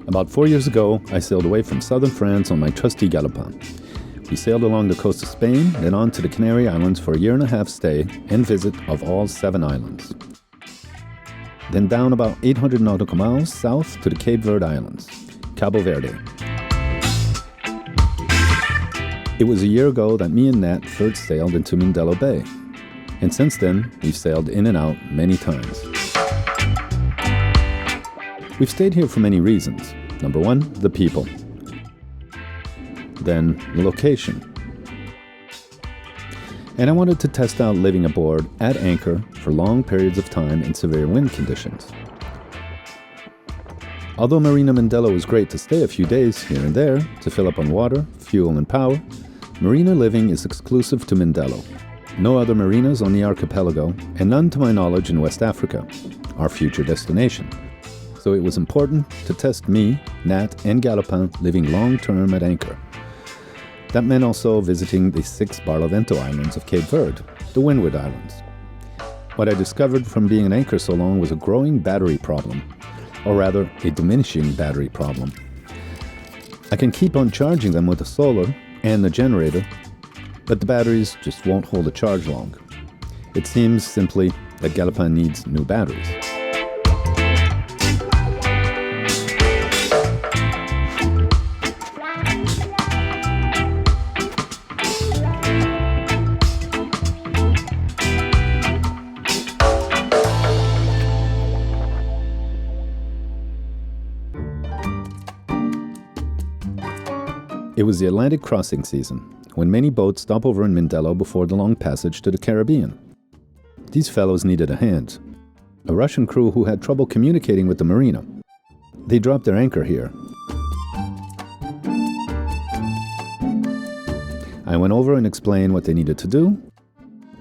About 4 years ago, I sailed away from southern France on my trusty Galopin. We sailed along the coast of Spain, then on to the Canary Islands for a 1.5-year stay and visit of all 7 islands. Then down about 800 nautical miles south to the Cape Verde Islands, Cabo Verde. It was a year ago that me and Nat first sailed into Mindelo Bay. And since then, we've sailed in and out many times. We've stayed here for many reasons. Number 1, the people. Then, the location. And I wanted to test out living aboard at anchor for long periods of time in severe wind conditions. Although Marina Mindelo is great to stay a few days here and there to fill up on water, fuel, and power, marina living is exclusive to Mindelo. No other marinas on the archipelago, and none to my knowledge in West Africa, our future destination. So it was important to test me, Nat, and Galopin living long-term at anchor. That meant also visiting the 6 Barlovento Islands of Cape Verde, the Windward Islands. What I discovered from being an anchor so long was a growing battery problem, or rather, a diminishing battery problem. I can keep on charging them with the solar and the generator, but the batteries just won't hold a charge long. It seems simply that Galopin needs new batteries. It was the Atlantic crossing season, when many boats stop over in Mindelo before the long passage to the Caribbean. These fellows needed a hand. A Russian crew who had trouble communicating with the marina. They dropped their anchor here. I went over and explained what they needed to do,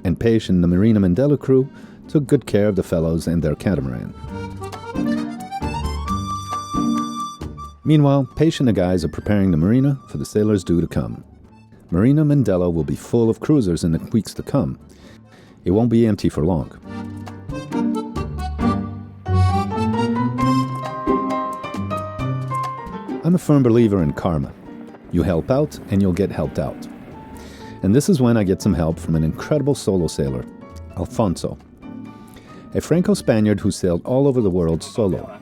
and Peish and the Marina Mindelo crew took good care of the fellows and their catamaran. Meanwhile, Peish and the guys are preparing the marina for the sailors due to come. Marina Mindelo will be full of cruisers in the weeks to come. It won't be empty for long. I'm a firm believer in karma. You help out and you'll get helped out. And this is when I get some help from an incredible solo sailor, Alfonso, a Franco-Spaniard who sailed all over the world solo.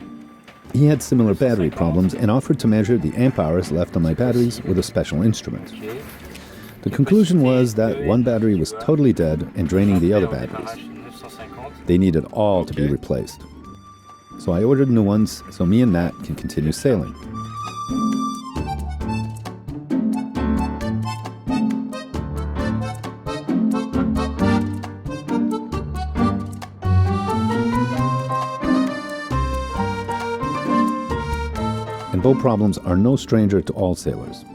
He had similar battery problems and offered to measure the amp hours left on my batteries with a special instrument. The conclusion was that one battery was totally dead and draining the other batteries. They needed all to be replaced. So I ordered new ones so me and Nat can continue sailing. And boat problems are no stranger to all sailors.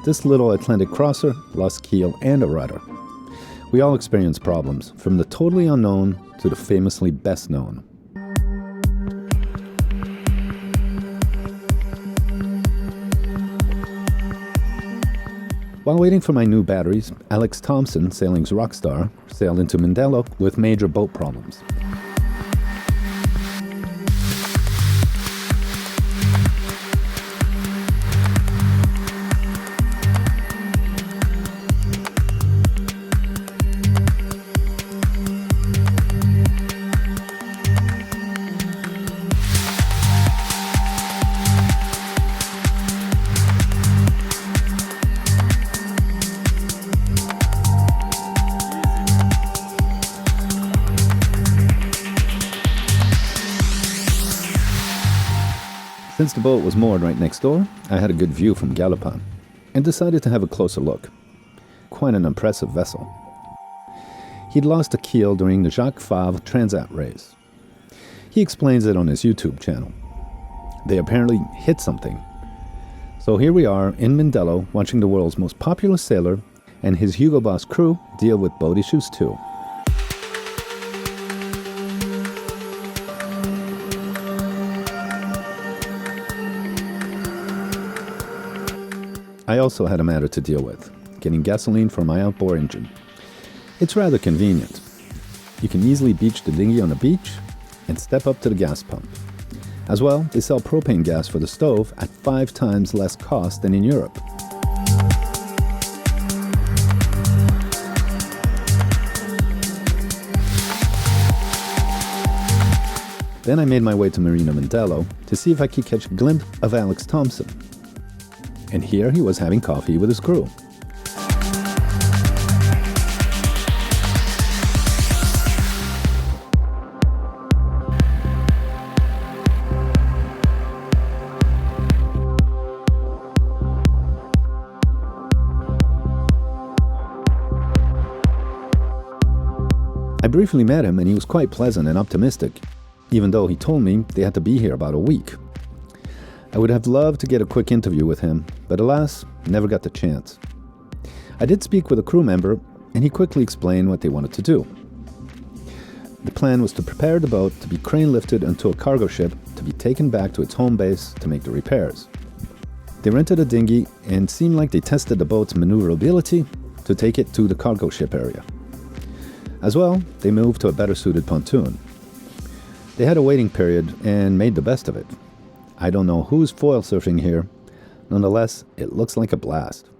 This little Atlantic crosser lost keel and a rudder. We all experience problems, from the totally unknown to the famously best known. While waiting for my new batteries, Alex Thompson, sailing's rock star, sailed into Mindelo with major boat problems. Since the boat was moored right next door, I had a good view from Galopin, and decided to have a closer look. Quite an impressive vessel. He'd lost a keel during the Jacques Favre Transat race. He explains it on his YouTube channel. They apparently hit something. So here we are in Mindelo watching the world's most popular sailor and his Hugo Boss crew deal with boat issues too. I also had a matter to deal with, getting gasoline for my outboard engine. It's rather convenient. You can easily beach the dinghy on the beach and step up to the gas pump. As well, they sell propane gas for the stove at 5 times less cost than in Europe. Then I made my way to Marina Mindelo to see if I could catch a glimpse of Alex Thompson. And here he was having coffee with his crew. I briefly met him and he was quite pleasant and optimistic, even though he told me they had to be here about a week. I would have loved to get a quick interview with him, but alas, never got the chance. I did speak with a crew member, and he quickly explained what they wanted to do. The plan was to prepare the boat to be crane lifted onto a cargo ship to be taken back to its home base to make the repairs. They rented a dinghy and seemed like they tested the boat's maneuverability to take it to the cargo ship area. As well, they moved to a better suited pontoon. They had a waiting period and made the best of it. I don't know who's foil surfing here. Nonetheless, it looks like a blast.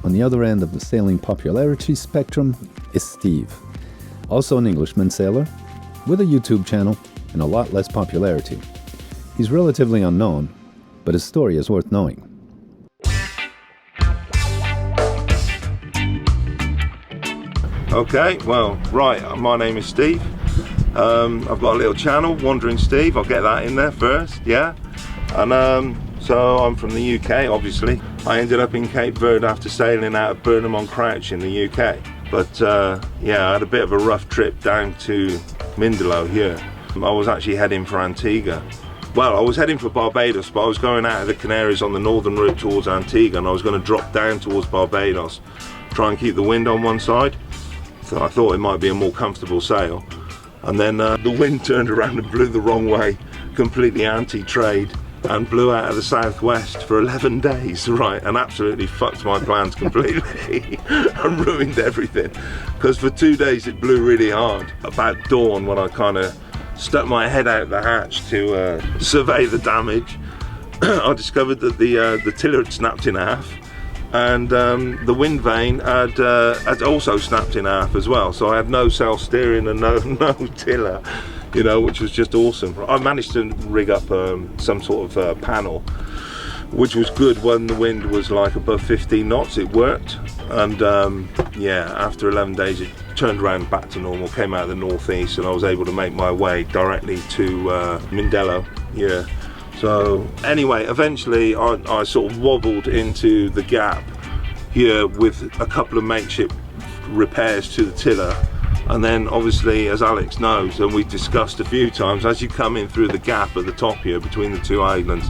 On the other end of the sailing popularity spectrum is Steve, also an Englishman sailor, with a YouTube channel and a lot less popularity. He's relatively unknown, but his story is worth knowing. Okay, well, right, my name is Steve. I've got a little channel, Wandering Steve, I'll get that in there first, yeah? And so I'm from the UK, obviously. I ended up in Cape Verde after sailing out of Burnham-on-Crouch in the UK. But yeah, I had a bit of a rough trip down to Mindelo here. I was actually heading for Antigua. Well, I was heading for Barbados, but I was going out of the Canaries on the northern route towards Antigua, and I was going to drop down towards Barbados, try and keep the wind on one side. So I thought it might be a more comfortable sail. And then the wind turned around and blew the wrong way, completely anti-trade, and blew out of the southwest for 11 days, right, and absolutely fucked my plans completely and ruined everything. Because for 2 days it blew really hard. About dawn, when I kind of stuck my head out the hatch to survey the damage, I discovered that the tiller had snapped in half, and the wind vane had also snapped in half as well. So I had no sail steering and no tiller, you know, which was just awesome. I managed to rig up some sort of panel, which was good when the wind was like above 15 knots. It worked, and yeah, after 11 days it turned around back to normal, came out of the northeast, and I was able to make my way directly to Mindelo. Yeah. So anyway, eventually I sort of wobbled into the gap here with a couple of makeshift repairs to the tiller. And then obviously, as Alex knows, and we've discussed a few times, as you come in through the gap at the top here between the two islands,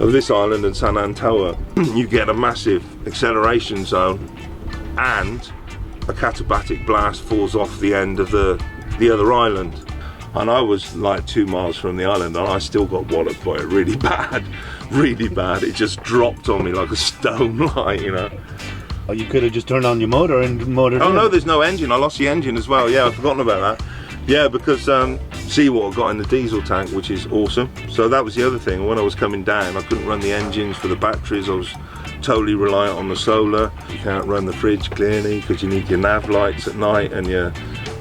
of this island and San Antonio, you get a massive acceleration zone, and a katabatic blast falls off the end of the other island. And I was like 2 miles from the island, and I still got walloped by it really bad, really bad. It just dropped on me like a stone, like, you know. Oh, you could have just turned on your motor and motored in. No, there's no engine. I lost the engine as well. Yeah, I've forgotten about that. Yeah, because seawater got in the diesel tank, which is awesome. So that was the other thing. When I was coming down, I couldn't run the engines for the batteries. I was totally reliant on the solar. You can't run the fridge clearly because you need your nav lights at night and your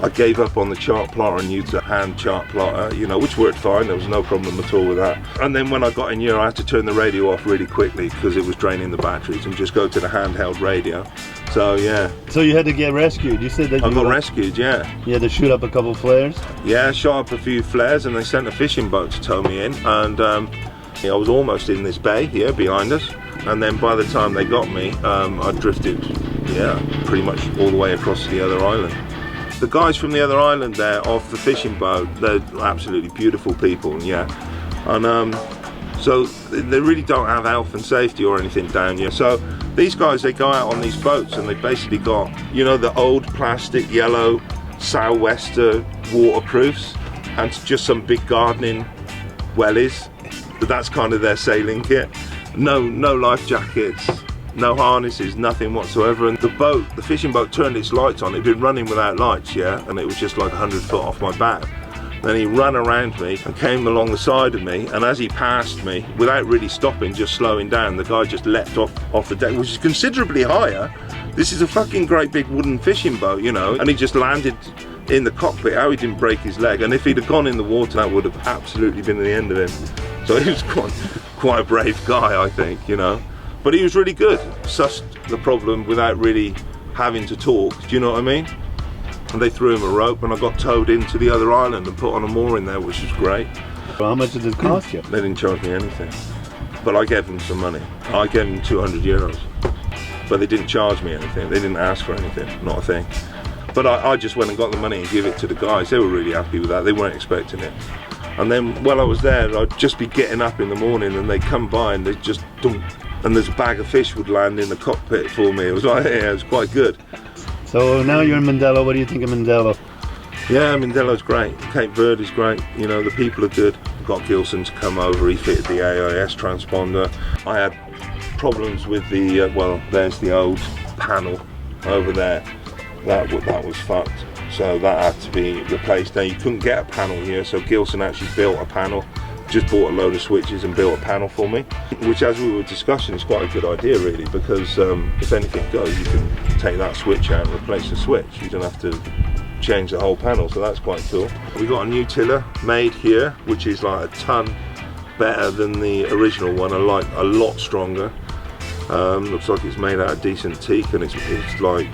I gave up on the chart plotter and used a hand chart plotter, you know, which worked fine. There was no problem at all with that. And then when I got in here, I had to turn the radio off really quickly because it was draining the batteries, and just go to the handheld radio. So yeah. So you had to get rescued. You said that I got rescued, yeah. You had to shoot up a couple flares? Yeah, shot up a few flares, and they sent a fishing boat to tow me in. And I was almost in this bay here behind us. And then by the time they got me, I drifted, yeah, pretty much all the way across to the other island. The guys from the other island there off the fishing boat, they're absolutely beautiful people, yeah. And so they really don't have health and safety or anything down here. So these guys, they go out on these boats and they've basically got, you know, the old plastic yellow sou'wester waterproofs and just some big gardening wellies. But that's kind of their sailing kit. No life jackets, no harnesses, nothing whatsoever. And the fishing boat turned its lights on. It'd been running without lights, yeah, and it was just like 100 foot off my back. Then he ran around me and came along the side of me, and as he passed me, without really stopping, just slowing down, the guy just leapt off the deck, which is considerably higher. This is a fucking great big wooden fishing boat, you know, and he just landed in the cockpit. How he didn't break his leg, and if he'd have gone in the water, that would have absolutely been the end of him. So he was quite a brave guy, I think, you know. But he was really good, sussed the problem without really having to talk, do you know what I mean? And they threw him a rope, and I got towed into the other island and put on a mooring there, which was great. Well, how much did it cost you? They didn't charge me anything, but I gave them some money. I gave them 200 euros, but they didn't charge me anything. They didn't ask for anything, not a thing. But I just went and got the money and gave it to the guys. They were really happy with that. They weren't expecting it. And then while I was there, I'd just be getting up in the morning and they'd come by and they'd just dump, and there's a bag of fish would land in the cockpit for me. It was like, yeah, it was quite good. So now you're in Mindelo. What do you think of Mindelo? Yeah, Mindelo's great. Cape Verde is great. You know, the people are good. Got Gilson to come over. He fitted the AIS transponder. I had problems with the, well, there's the old panel over there. That was fucked. So that had to be replaced. Now you couldn't get a panel here, so Gilson actually built a panel. Just bought a load of switches and built a panel for me, which, as we were discussing, is quite a good idea really, because if anything goes, you can take that switch out and replace the switch. You don't have to change the whole panel, so that's quite cool. We got a new tiller made here, which is like a ton better than the original one, a lot stronger. Looks like it's made out of decent teak, and it's like,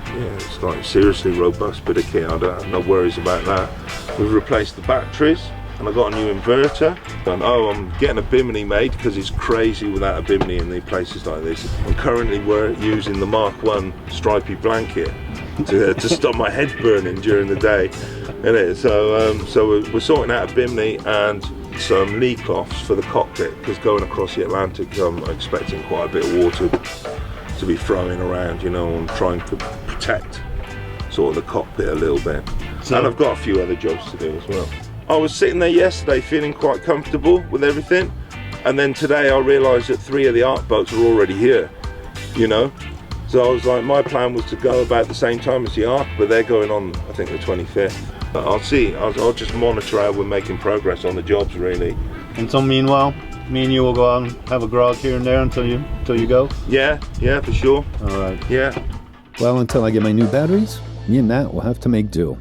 yeah, it's like seriously robust bit of kit. I don't have no worries about that. We've replaced the batteries. And I got a new inverter, and I'm getting a bimini made because it's crazy without a bimini in the places like this. And currently we're using the Mark 1 stripy blanket to stop my head burning during the day. So we're sorting out a bimini and some lee cloths for the cockpit, because going across the Atlantic, I'm expecting quite a bit of water to be throwing around, you know, and trying to protect sort of the cockpit a little bit. So, and I've got a few other jobs to do as well. I was sitting there yesterday feeling quite comfortable with everything, and then today I realised that 3 of the ARC boats are already here, you know. So I was like, my plan was to go about the same time as the ARC, but they're going on, I think, the 25th. But I'll see, I'll just monitor how we're making progress on the jobs really. And so meanwhile, me and you will go out and have a grog here and there until you go? Yeah, for sure. All right. Yeah. Well, until I get my new batteries, me and Nat will have to make do.